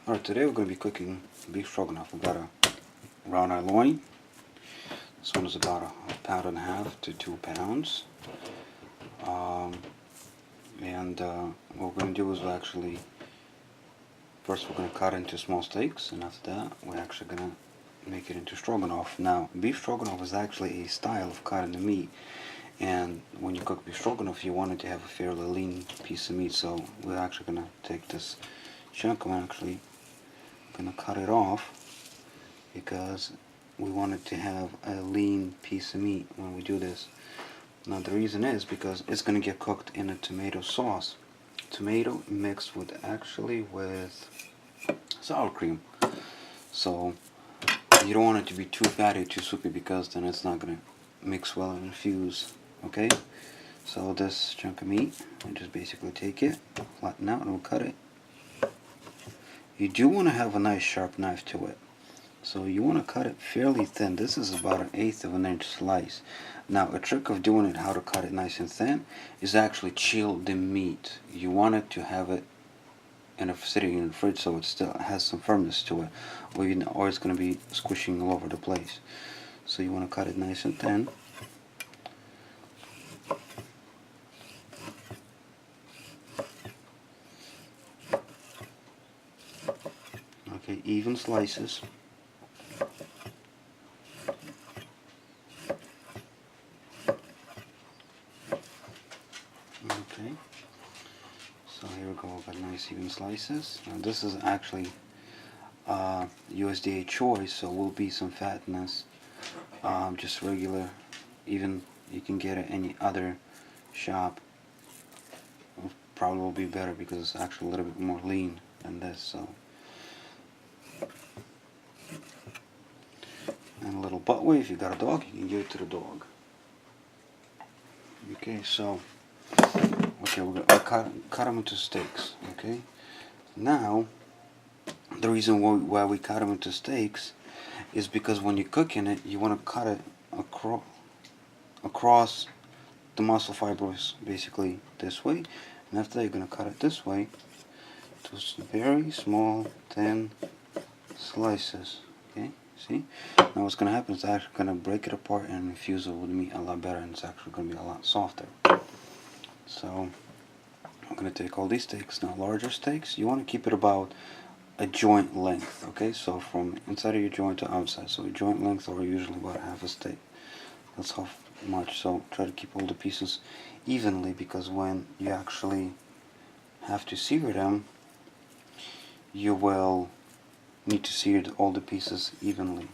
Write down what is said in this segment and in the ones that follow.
Alright, today we're going to be cooking beef stroganoff. We've got a round eye loin. This one is about a pound and a half to 2 pounds. What we're going to do is first we're going to cut into small steaks, and after that we're actually going to make it into stroganoff. Now, beef stroganoff is actually a style of cutting the meat, and when you cook beef stroganoff you want it to have a fairly lean piece of meat, so we're actually going to take this chunk. I'm actually going to cut it off because we want it to have a lean piece of meat when we do this. Now the reason is because it's going to get cooked in a tomato sauce. Tomato mixed with sour cream. So you don't want it to be too fatty or too soupy, because then it's not going to mix well and infuse. Okay? So this chunk of meat, we just basically take it, flatten out, and we'll cut it. You do want to have a nice sharp knife to it. So you want to cut it fairly thin. This is about 1/8 of an inch slice. Now a trick of doing it, how to cut it nice and thin, is actually chill the meat. You want it to have it sitting in the fridge so it still has some firmness to it, or it's going to be squishing all over the place. So you want to cut it nice and thin. Okay, even slices. Okay, so here we go, got nice even slices. Now this is actually USDA choice, so will be some fatness. Just regular, even you can get it any other shop, probably will be better because it's actually a little bit more lean than this. So, and a little butt way, if you got a dog, you can give it to the dog. Okay, so we're gonna cut them into steaks. Okay, now the reason why we cut them into steaks is because when you're cooking it, you want to cut it across the muscle fibers, basically this way, and after that you're going to cut it this way to very small, thin slices. Okay, see? Now what's going to happen is it's actually going to break it apart and infuse it with the meat a lot better, and it's actually going to be a lot softer. So I'm going to take all these steaks. Now larger steaks, you want to keep it about a joint length. Okay, so from inside of your joint to outside, so a joint length, or usually about half a steak. That's how much. So try to keep all the pieces evenly, because when you actually have to sear them, you will need to sear all the pieces evenly.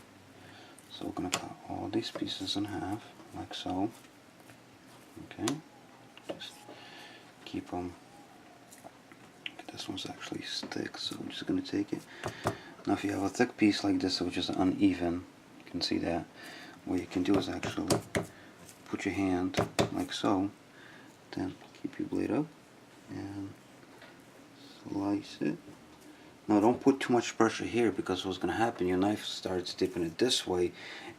So we're going to cut all these pieces in half, like so. Okay, just keep them. This one's actually thick, so I'm just going to take it. Now if you have a thick piece like this which is uneven, you can see that, what you can do is actually put your hand like so, then keep your blade up and slice it. Now don't put too much pressure here, because what's going to happen, your knife starts dipping it this way,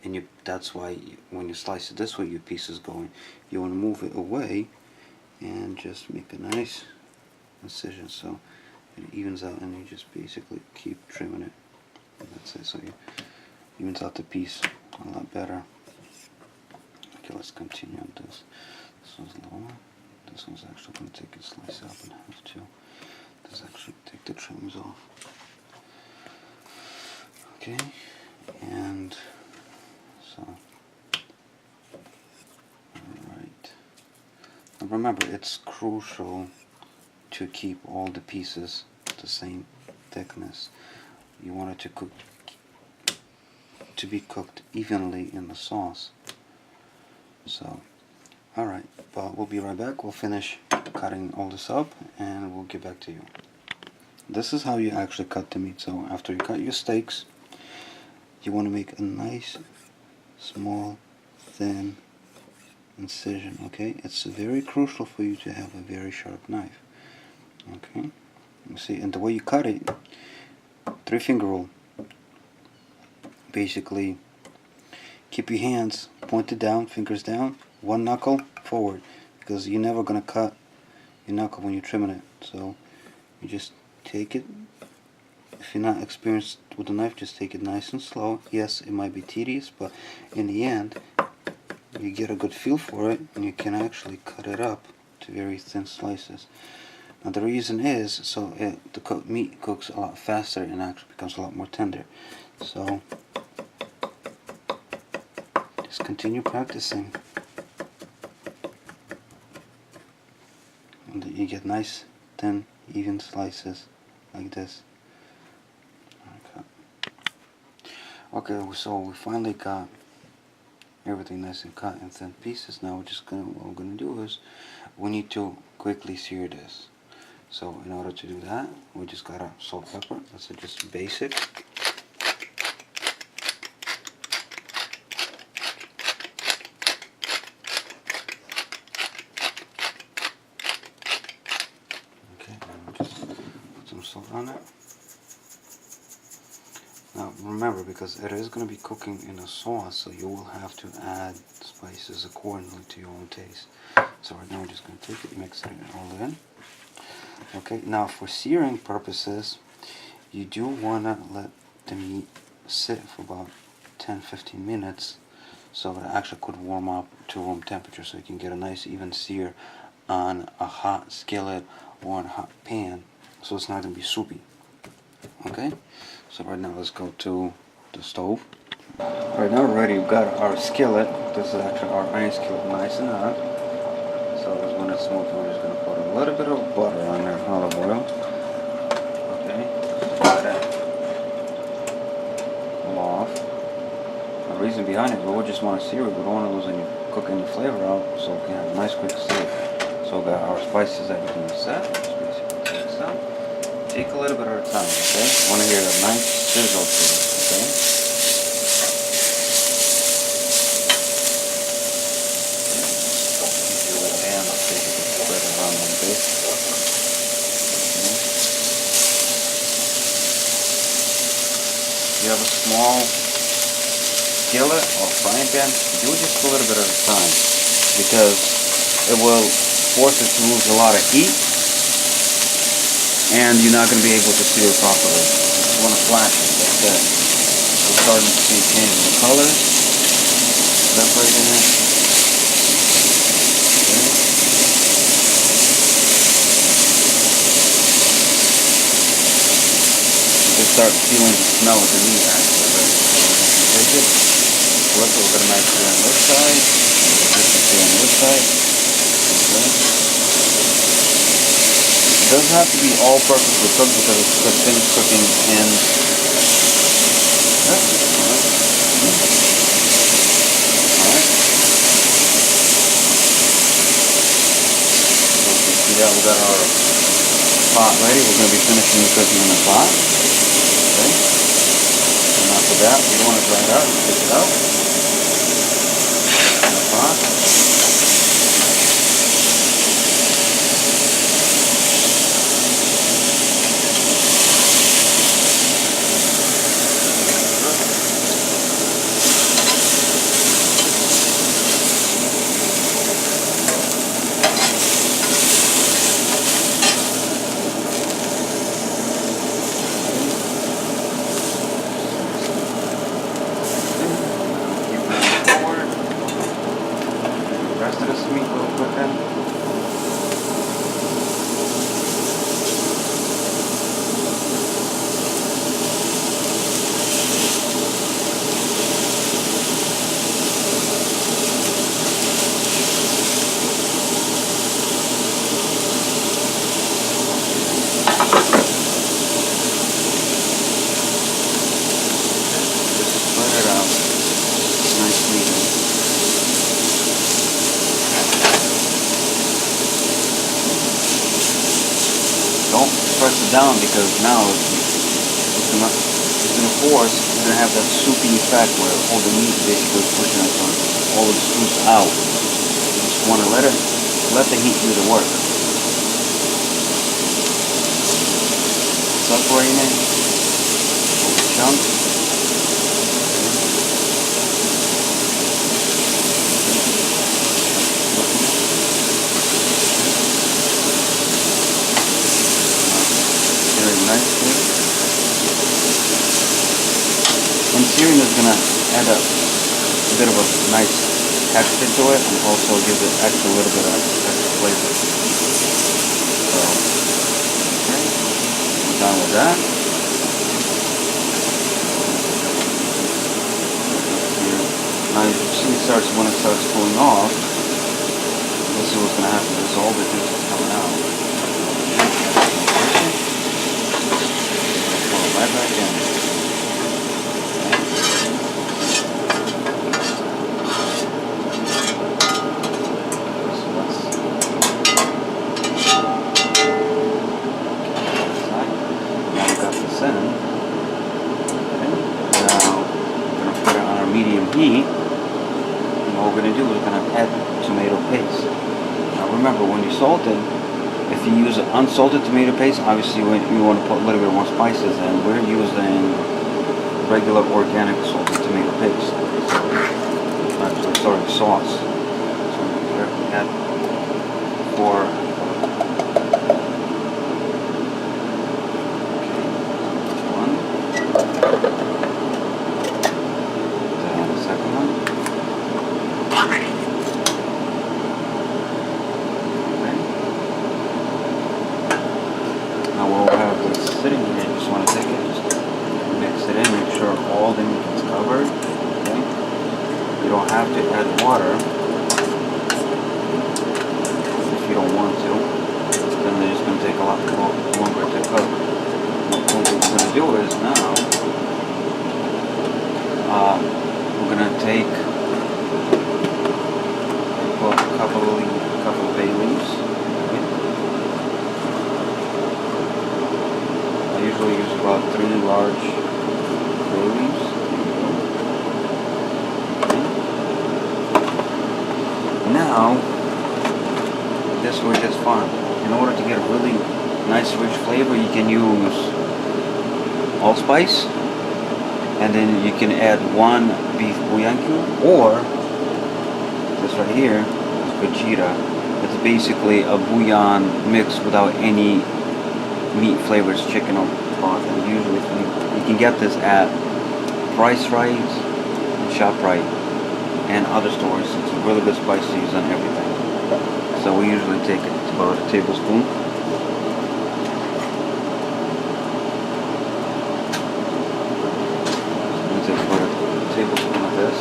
and that's why when you slice it this way, your piece is going. You want to move it away and just make a nice incision so it evens out, and you just basically keep trimming it. And that's it, so it evens out the piece a lot better. Okay, let's continue on this. This one's lower. This one's actually going to take a slice up in half too. This actually take the trims off. Okay, and so, alright. Now remember, it's crucial to keep all the pieces the same thickness. You want it to be cooked evenly in the sauce. So, alright, but we'll be right back. We'll finish cutting all this up and we'll get back to you. This is how you actually cut the meat. So after you cut your steaks, you want to make a nice, small, thin incision. Okay, it's very crucial for you to have a very sharp knife. Okay, you see, and the way you cut it, 3-finger rule. Basically, keep your hands pointed down, fingers down, one knuckle forward, because you're never going to cut your knuckle when you're trimming it. So you just take it if you're not experienced with the knife, just take it nice and slow. Yes, it might be tedious, but in the end, you get a good feel for it, and you can actually cut it up to very thin slices. Now the reason is so the meat cooks a lot faster and actually becomes a lot more tender. So just continue practicing, and you get nice, thin, even slices like this. Okay, so we finally got everything nice and cut in thin pieces. Now what we're gonna do is we need to quickly sear this. So in order to do that, we just gotta salt, pepper. That's just basic. Okay, and we'll just put some salt on it. Now remember, because it is going to be cooking in a sauce, so you will have to add spices accordingly to your own taste. So right now we're just going to take it, mix it all in. Okay, now for searing purposes, you do want to let the meat sit for about 10-15 minutes so it actually could warm up to room temperature, so you can get a nice even sear on a hot skillet or on a hot pan, so it's not going to be soupy. Okay, so right now let's go to the stove. Right now we're ready. We've got our skillet. This is actually our iron skillet, nice and hot. So when it's smoking, we're just going to put a little bit of butter on there, olive oil. Okay, so let that cool off. The reason behind it, we just want to sear it. We don't want to lose any cooking the flavor out, so we can have a nice quick sear. So we got our spices, everything is set. Just basically take this out. Take a little bit at a time, okay? I want to hear a nice sizzle to it, okay? Do it and I'll take it and spread it around like this. Okay. If you have a small skillet or frying pan, do it just a little bit at a time, because it will force it to lose a lot of heat, and you're not going to be able to sear properly. You just want to flash it, that's it. We're starting to see changing the colors, separating it. Okay. You can start feeling the smell of the meat actually. Right? Take it, flip it, we're going to make it on this side, this is here on this side. Okay. It doesn't have to be all perfectly cooked because it's could finish cooking in. Alright. So you can see that we got our pot ready. We're going to be finishing the cooking in the pot. Okay. And after that, we don't want to dry it out. You take it out. In the pot. Don't press it down, because now it's gonna force. It's gonna have that soupy effect where all the meat basically is pushing it, all the soups out. You just want to let the heat do the work. Separating it, all the chunks. Very nicely. searing is gonna add a bit of a nice texture to it, and also gives it extra little bit of extra flavor. So, okay, we're done with that. Now you see when it starts cooling off, this is what's gonna happen. This is all the juice is coming out. Pull it right back in. Heat, and what we're going to do is we're going to add tomato paste. Now remember, when you salt it, if you use unsalted tomato paste, obviously you want to put a little bit more spices in. We're using regular organic salted tomato paste. Actually, sorry, sauce. So we're going to add 4. Sitting here, you just want to take it, just mix it in, make sure all the meat is covered. Okay? You don't have to add water if you don't want to. Then they're just going to take a lot longer to cook. What we're going to do is now we're going to take a couple of bay leaves. I usually use about 3 large bay leaves. Okay. Now, this way gets fun. In order to get a really nice rich flavor, you can use allspice, and then you can add 1 beef bouillon cube, or this right here is vegeta. It's basically a bouillon mixed without any meat flavors, chicken or broth. And usually you can get this at Price Right and ShopRite and other stores. It's a really good spice to use on everything. So we usually take it to about a tablespoon. So we take about a tablespoon of this.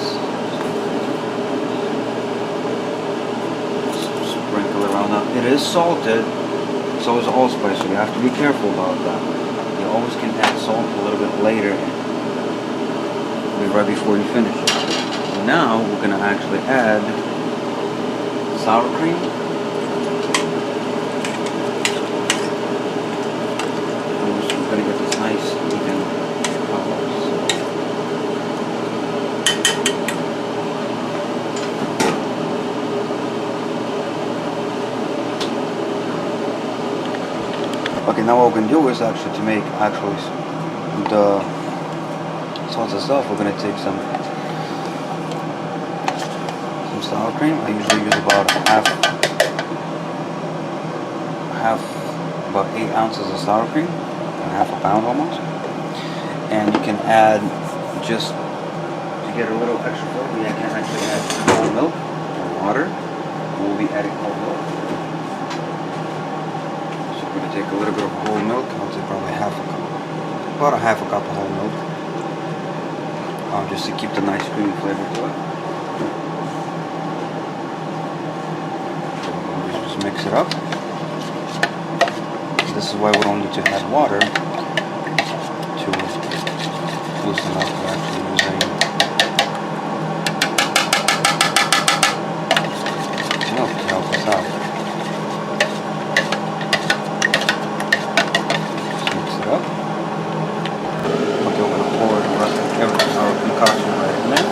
Just sprinkle it around. Now it is salted. So is allspice, so you have to be careful about that. You always can add salt a little bit later, right before you finish it. So now we're going to actually add sour cream. And we're just going to get this nice even color. Okay, now what we're going to do is actually to make the sauce itself, we're going to take some sour cream. I usually use about about 8 ounces of sour cream, and half a pound almost. And you can add, just to get a little extra flavor, you can actually add whole milk or water. We'll be adding whole milk. I'm going to take a little bit of whole milk. I'll take probably about a half a cup of whole milk, just to keep the nice creamy flavor to it. Just mix it up. This is why we don't need to add water to loosen up. We're actually using milk to help us out. Up. Okay, we're going to pour the rest of our concoction right in there.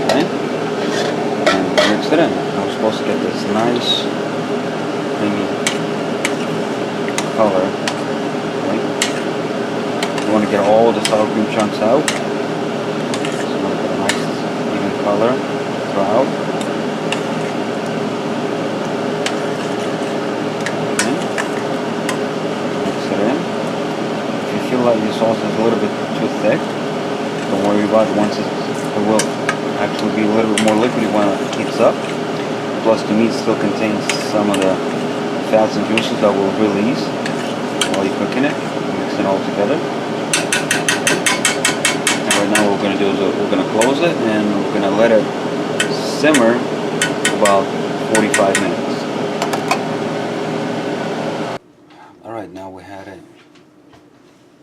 Okay. And mix it in. Now we're supposed to get this nice, creamy color. Okay. We want to get all the sour cream chunks out. So we want to get a nice, even color throughout. like your sauce is a little bit too thick, don't worry about it. Once it will actually be a little bit more liquidy when it heats up. Plus the meat still contains some of the fats and juices that will release while you're cooking it. Mix it all together. And right now what we're going to do is we're going to close it and we're going to let it simmer about 45 minutes. Alright, now we had it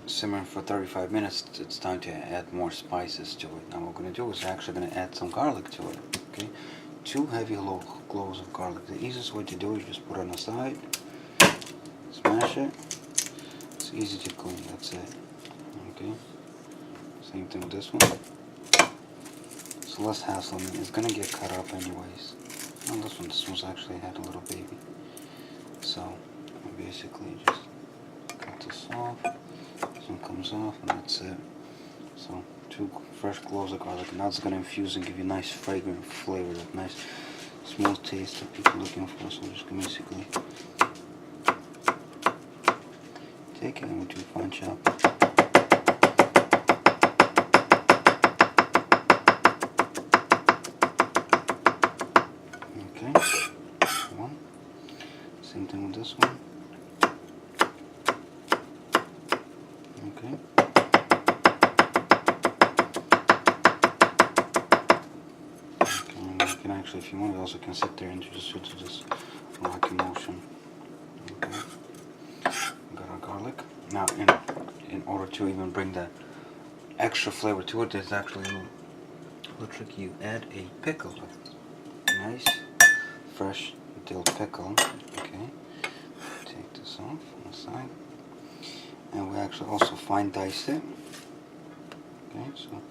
simmering for 35 minutes. It's time to add more spices to it. Now what we're going to do is actually going to add some garlic to it. Okay, 2 heavy cloves of garlic. The easiest way to do it is just put it on the side, smash it. It's easy to clean, that's it. Okay, same thing with this one. It's less hassle. I mean, it's going to get cut up anyways. Well, this one's actually had a little baby. So basically just cut this off. This one comes off and that's it. So 2 fresh cloves of garlic, and that's going to infuse and give you a nice fragrant flavor, that nice smooth taste that people are looking for. So just going to basically take it and we do fine chop. Okay, one. Same thing with this one. Okay. You can actually, if you want, you also can sit there and just do this rocky motion. Okay. Got our garlic. Now, in order to even bring the extra flavor to it, there's actually a little trick. You add a pickle, a nice fresh dill pickle. Okay. Take this off on the side, and we actually also fine dice it. Okay, so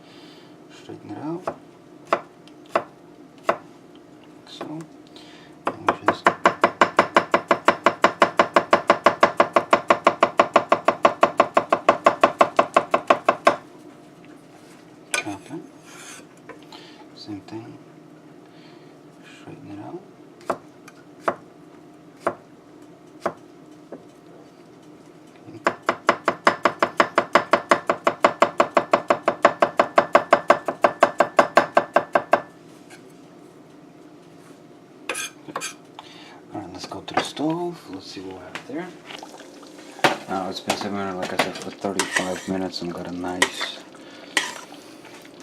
straighten it out. So, and we just chop it. Same thing. Straighten it out. Alright, let's go to the stove. Let's see what we have there. Now it's been simmering, like I said, for 35 minutes and got a nice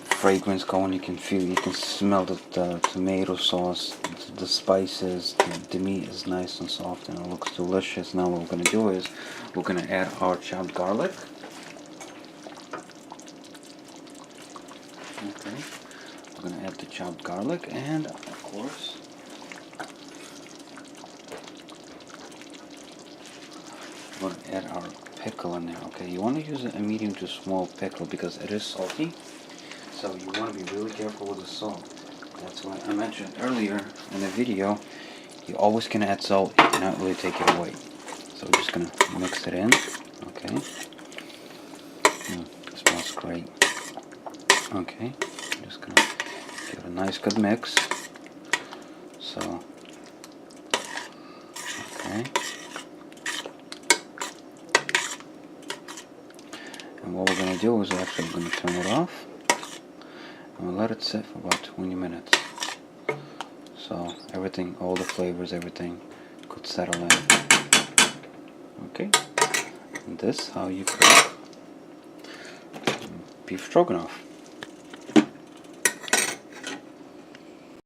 fragrance going. You can feel, you can smell the tomato sauce, the spices, the meat is nice and soft and it looks delicious. Now what we're going to do is we're going to add our chopped garlic. Okay, we're going to add the chopped garlic and of course we're going to add our pickle in there. Okay, you want to use a medium to small pickle because it is salty, so you want to be really careful with the salt. That's why I mentioned earlier in the video, you always can add salt, you cannot really take it away. So we're just going to mix it in. Okay, it smells great. Okay, I'm just going to give it a nice good mix. So, okay. And what we're going to do is actually going to turn it off and we'll let it sit for about 20 minutes. So everything, all the flavors, everything could settle in. Okay, and this is how you cook beef stroganoff.